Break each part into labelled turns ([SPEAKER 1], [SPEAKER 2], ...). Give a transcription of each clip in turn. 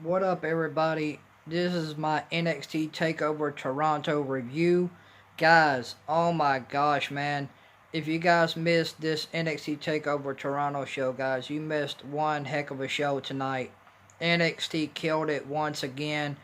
[SPEAKER 1] What up, everybody? This is my NXT Takeover Toronto review. Guys, oh my gosh, man. If you guys missed this NXT Takeover Toronto show, guys, you missed one heck of a show tonight. NXT killed it once again.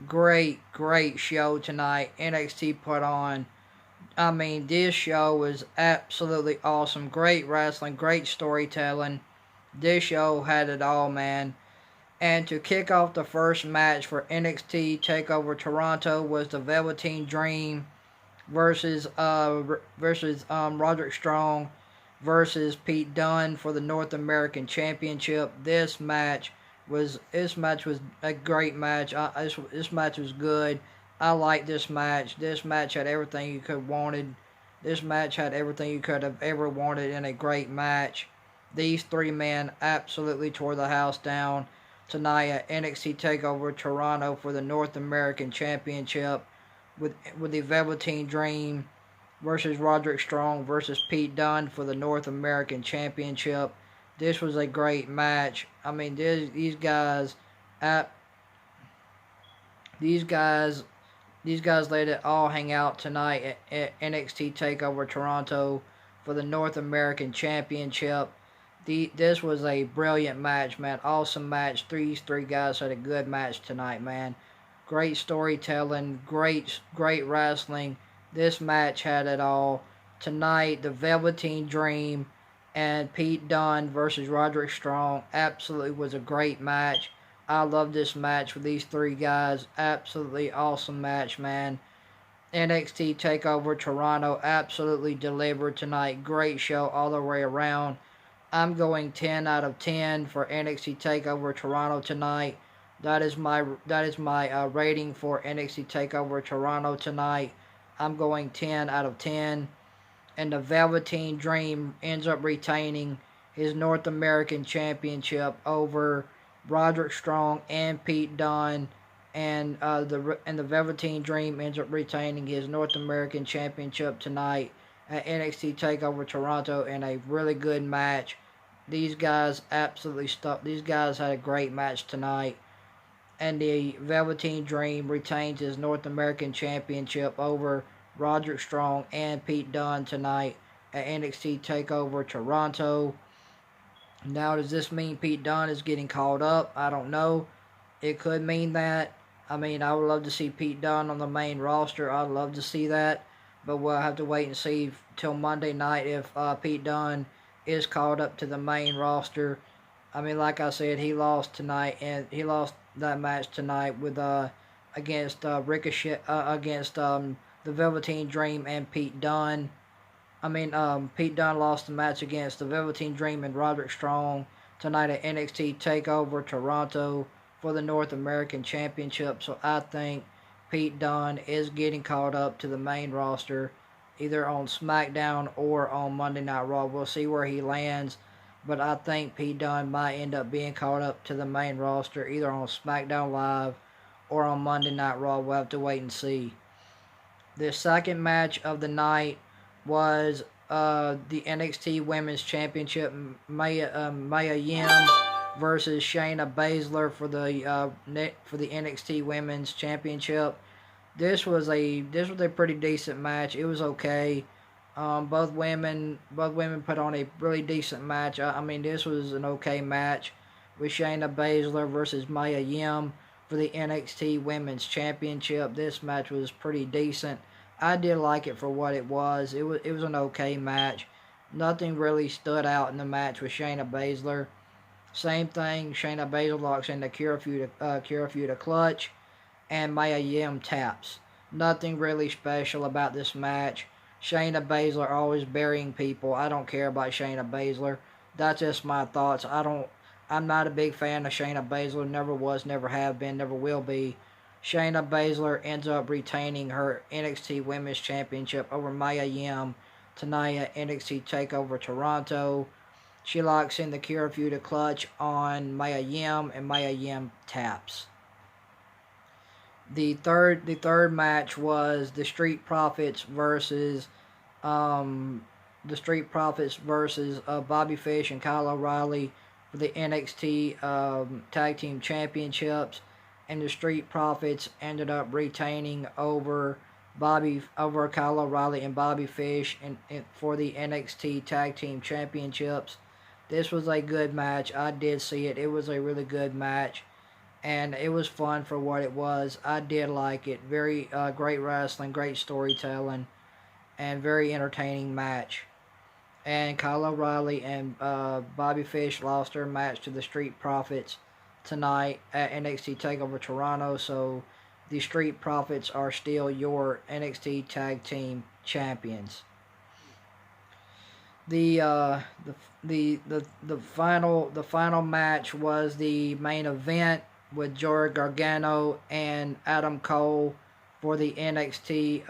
[SPEAKER 1] Great show tonight. NXT put on. This show was absolutely awesome. Great wrestling, great storytelling. This show had it all, man. And to kick off the first match for NXT Takeover Toronto was the Velveteen Dream versus Roderick Strong versus Pete Dunne for the North American Championship. This match was a great match. This match was good. I like this match. This match had everything you could have wanted. This match had everything you could have ever wanted in a great match. These three men absolutely tore the house down tonight at NXT Takeover Toronto for the North American Championship with the Velveteen Dream versus Roderick Strong versus Pete Dunne for the North American Championship. This was a great match. These guys, at these guys, these guys let it all hang out tonight at NXT Takeover Toronto for the North American Championship. This was a brilliant match, man. Awesome match. These three guys had a good match tonight, man. Great storytelling, great wrestling. This match had it all. Tonight, the Velveteen Dream and Pete Dunne versus Roderick Strong absolutely was a great match. I love this match with these three guys. Absolutely awesome match, man. NXT Takeover Toronto absolutely delivered tonight. Great show all the way around. I'm going 10 out of 10 for NXT Takeover Toronto tonight. That is my rating for NXT Takeover Toronto tonight. I'm going 10 out of 10. And the Velveteen Dream ends up retaining his North American Championship over Roderick Strong and Pete Dunne. And the Velveteen Dream ends up retaining his North American Championship tonight at NXT Takeover Toronto in a really good match. These guys absolutely stuck. These guys had a great match tonight. And the Velveteen Dream retains his North American Championship over Roderick Strong and Pete Dunne tonight at NXT Takeover Toronto. Now, does this mean Pete Dunne is getting called up? I don't know. It could mean that. I would love to see Pete Dunne on the main roster. I'd love to see that. But we'll have to wait and see till Monday night if Pete Dunne is called up to the main roster. Like I said, he lost tonight, and he lost that match tonight with against Ricochet against the Velveteen Dream and Pete Dunne. Pete Dunne lost the match against the Velveteen Dream and Roderick Strong tonight at NXT Takeover Toronto for the North American Championship. So I think Pete Dunne is getting called up to the main roster, either on SmackDown or on Monday Night Raw. We'll see where he lands, but I think Pete Dunne might end up being called up to the main roster, either on SmackDown Live or on Monday Night Raw. We'll have to wait and see. The second match of the night was the NXT Women's Championship, Mia Yim versus Shayna Baszler for the NXT Women's Championship. This was a pretty decent match. It was okay. Both women put on a really decent match. This was an okay match with Shayna Baszler versus Mia Yim for the NXT Women's Championship. This match was pretty decent. I did like it for what it was. It was an okay match. Nothing really stood out in the match with Shayna Baszler. Same thing. Shayna Baszler locks in the Kirifuda clutch, and Mia Yim taps. Nothing really special about this match. Shayna Baszler always burying people. I don't care about Shayna Baszler. That's just my thoughts. I'm not a big fan of Shayna Baszler. Never was, never have been, never will be. Shayna Baszler ends up retaining her NXT Women's Championship over Mia Yim tonight at NXT TakeOver Toronto. She locks in the Kirifuda clutch on Mia Yim, and Mia Yim taps. The third match was the Street Profits versus Bobby Fish and Kyle O'Reilly for the NXT Tag Team Championships. and the Street Profits ended up retaining over Kyle O'Reilly and Bobby Fish for the NXT Tag Team Championships. This was a good match. I did see it. It was a really good match, and it was fun for what it was. I did like it. Very great wrestling, great storytelling, and very entertaining match. And Kyle O'Reilly and Bobby Fish lost their match to the Street Profits tonight at NXT TakeOver Toronto. So the Street Profits are still your NXT Tag Team Champions. The final match was the main event with Joey Gargano and Adam Cole for the NXT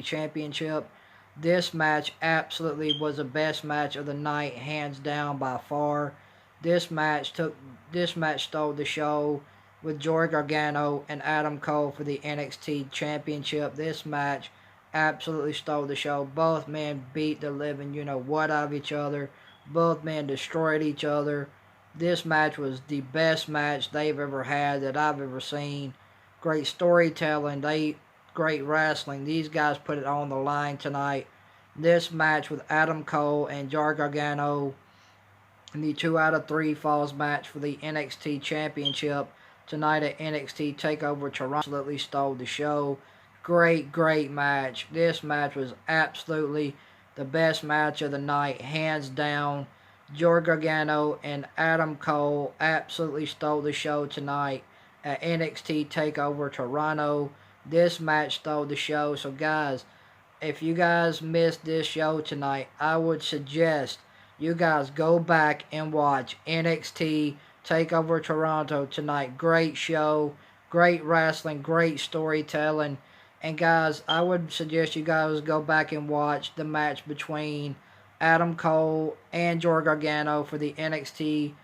[SPEAKER 1] Championship. This match absolutely was the best match of the night, hands down by far. This match stole the show with Joey Gargano and Adam Cole for the NXT Championship. This match absolutely stole the show. Both men beat the living out of each other. Both men destroyed each other. This match was the best match they've ever had that I've ever seen. Great storytelling, great wrestling. These guys put it on the line tonight. This match with Adam Cole and Joey Gargano in the 2 out of 3 falls match for the NXT Championship tonight at NXT TakeOver Toronto absolutely stole the show. Great match. This match was absolutely the best match of the night, hands down. Joey Gargano and Adam Cole absolutely stole the show tonight at NXT TakeOver Toronto. This match stole the show. So guys, if you guys missed this show tonight, I would suggest you guys go back and watch NXT TakeOver Toronto tonight. Great show, great wrestling, great storytelling. And guys, I would suggest you guys go back and watch the match between Adam Cole and Joey Gargano for the NXT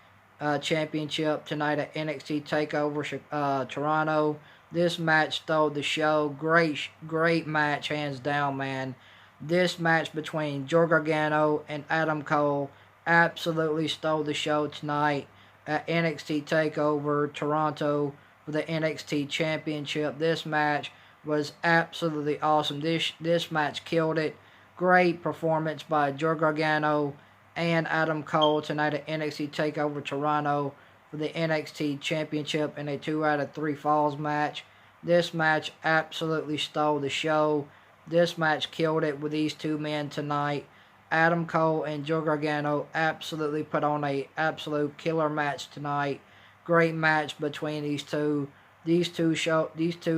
[SPEAKER 1] Championship tonight at NXT TakeOver Toronto. This match stole the show. Great match, hands down, man. This match between Joey Gargano and Adam Cole absolutely stole the show tonight at NXT TakeOver Toronto for the NXT Championship. This match was absolutely awesome. This match killed it. Great performance by Joey Gargano and Adam Cole tonight at NXT TakeOver Toronto for the NXT Championship in a 2 out of 3 falls match. This match absolutely stole the show. This match killed it with these two men tonight. Adam Cole and Joey Gargano absolutely put on a absolute killer match tonight. Great match between these two. These two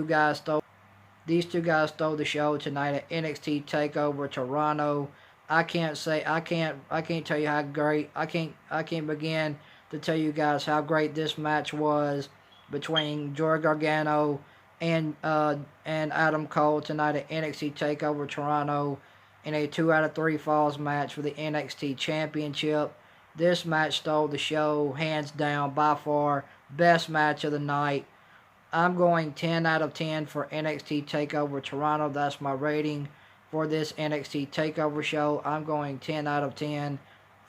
[SPEAKER 1] guys stole the show tonight at NXT TakeOver Toronto. I can't tell you how great. I can't begin to tell you guys how great this match was between Joey Gargano and Adam Cole tonight at NXT TakeOver Toronto in a 2 out of 3 falls match for the NXT Championship. This match stole the show, hands down, by far, best match of the night. I'm going 10 out of 10 for NXT TakeOver Toronto. That's my rating for this NXT TakeOver show. I'm going 10 out of 10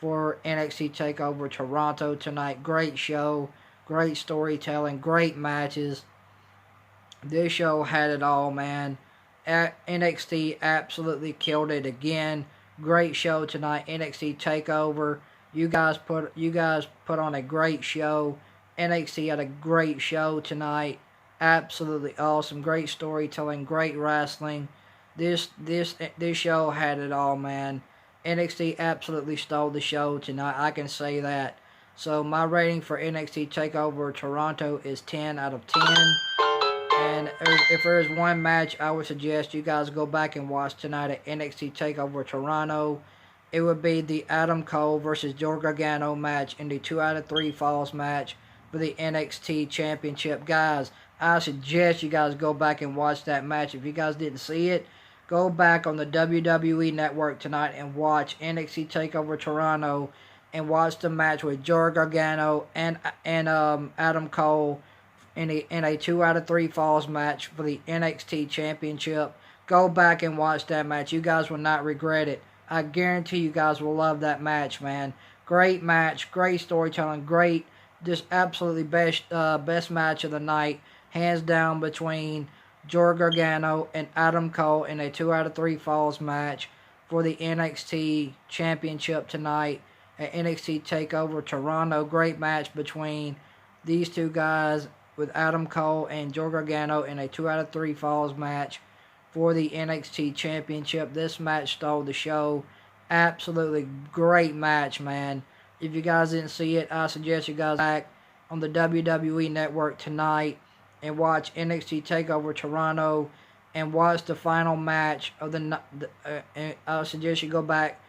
[SPEAKER 1] for NXT TakeOver Toronto tonight. Great show, great storytelling, great matches. This show had it all, man. NXT absolutely killed it again. Great show tonight. NXT TakeOver. You guys put on a great show. NXT had a great show tonight. Absolutely awesome. Great storytelling. Great wrestling. This show had it all, man. NXT absolutely stole the show tonight. I can say that. So my rating for NXT TakeOver Toronto is 10 out of 10. And if there is one match I would suggest you guys go back and watch tonight at NXT TakeOver Toronto, it would be the Adam Cole versus Joey Gargano match in the 2 out of 3 falls match for the NXT Championship. Guys, I suggest you guys go back and watch that match. If you guys didn't see it, go back on the WWE Network tonight and watch NXT TakeOver Toronto and watch the match with Joey Gargano and Adam Cole in a 2 out of 3 falls match for the NXT Championship. Go back and watch that match. You guys will not regret it. I guarantee you guys will love that match, man. Great match, great storytelling, great just absolutely best match of the night, hands down, between Joey Gargano and Adam Cole in a 2 out of 3 falls match for the NXT Championship tonight at NXT TakeOver Toronto. Great match between these two guys, with Adam Cole and Joey Gargano in a 2 out of 3 falls match for the NXT Championship. This match stole the show. Absolutely great match, man. If you guys didn't see it, I suggest you guys back on the WWE Network tonight and watch NXT TakeOver Toronto and watch the final match of I suggest you go back.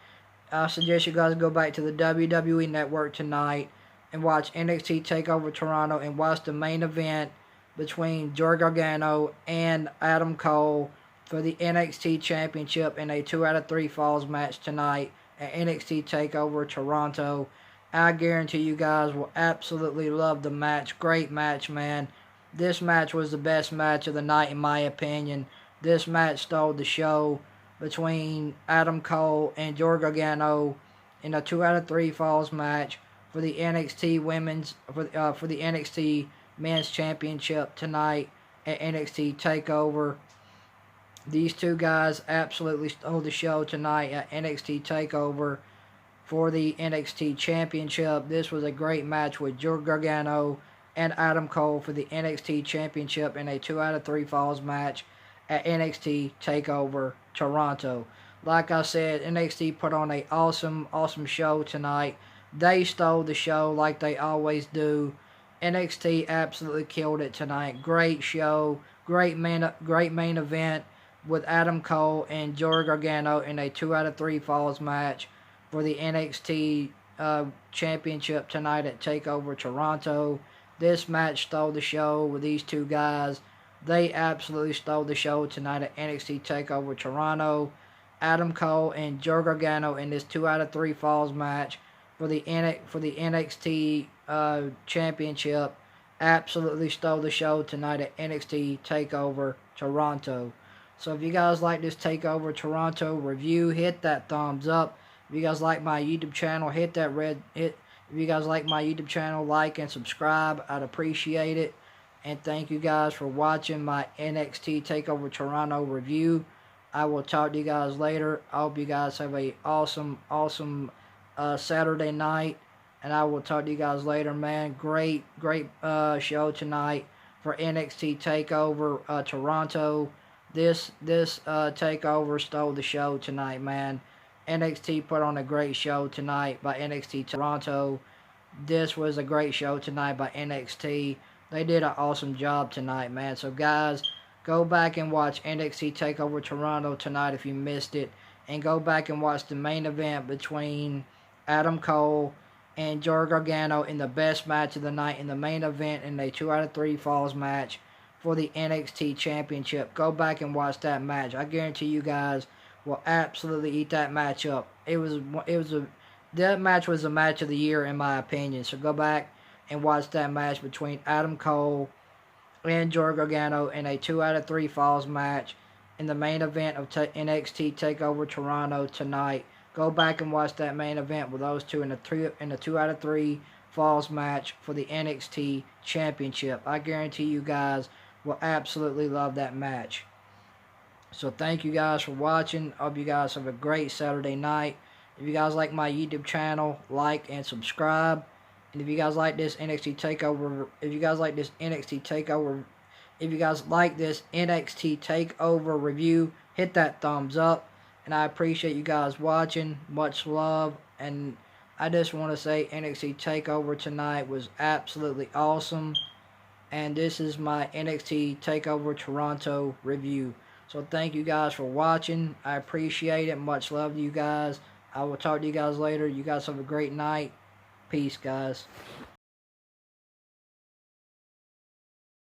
[SPEAKER 1] I suggest you guys go back to the WWE Network tonight and watch NXT TakeOver Toronto and watch the main event between Joey Gargano and Adam Cole for the NXT Championship in a 2 out of 3 falls match tonight at NXT TakeOver Toronto. I guarantee you guys will absolutely love the match. Great match, man. This match was the best match of the night in my opinion. This match stole the show between Adam Cole and Joey Gargano in a 2 out of 3 falls match for the NXT for the NXT Men's Championship tonight at NXT TakeOver. These two guys absolutely stole the show tonight at NXT TakeOver for the NXT Championship. This was a great match with Joey Gargano and Adam Cole for the NXT Championship in a 2 out of 3 falls match at NXT TakeOver Toronto. Like I said, NXT put on a awesome show tonight. They stole the show like they always do. NXT absolutely killed it tonight. Great show, great main event with Adam Cole and Joey Gargano in a 2 out of 3 falls match for the NXT Championship tonight at TakeOver Toronto. This match stole the show with these two guys. They absolutely stole the show tonight at NXT TakeOver Toronto. Adam Cole and Joey Gargano in this 2 out of 3 falls match for the NXT Championship absolutely stole the show tonight at NXT TakeOver Toronto. So if you guys like this TakeOver Toronto review, hit that thumbs up. If you guys like my YouTube channel, hit that If you guys like my YouTube channel, like and subscribe. I'd appreciate it. And thank you guys for watching my NXT TakeOver Toronto review. I will talk to you guys later. I hope you guys have a awesome Saturday night. And I will talk to you guys later, man. Great show tonight for NXT TakeOver Toronto. This TakeOver stole the show tonight, man. NXT put on a great show tonight by NXT Toronto. This was a great show tonight by NXT. They did an awesome job tonight, man. So, guys, go back and watch NXT TakeOver Toronto tonight if you missed it. And go back and watch the main event between Adam Cole and Joey Gargano in the best match of the night in the main event in a 2 out of 3 falls match for the NXT Championship. Go back and watch that match. I guarantee you guys will absolutely eat that match up. That match was the match of the year in my opinion. So go back and watch that match between Adam Cole and Joey Gargano in a 2 out of 3 falls match in the main event of NXT TakeOver Toronto tonight. Go back and watch that main event with those two in a 2 out of 3 falls match for the NXT Championship. I guarantee you guys will absolutely love that match. So thank you guys for watching. I hope you guys have a great Saturday night. If you guys like my YouTube channel, like and subscribe. And if you guys like this NXT TakeOver, if you guys like this NXT TakeOver review, hit that thumbs up. And I appreciate you guys watching. Much love. And I just want to say NXT TakeOver tonight was absolutely awesome. And this is my NXT TakeOver Toronto review. So thank you guys for watching. I appreciate it. Much love to you guys. I will talk to you guys later. You guys have a great night. Peace, guys.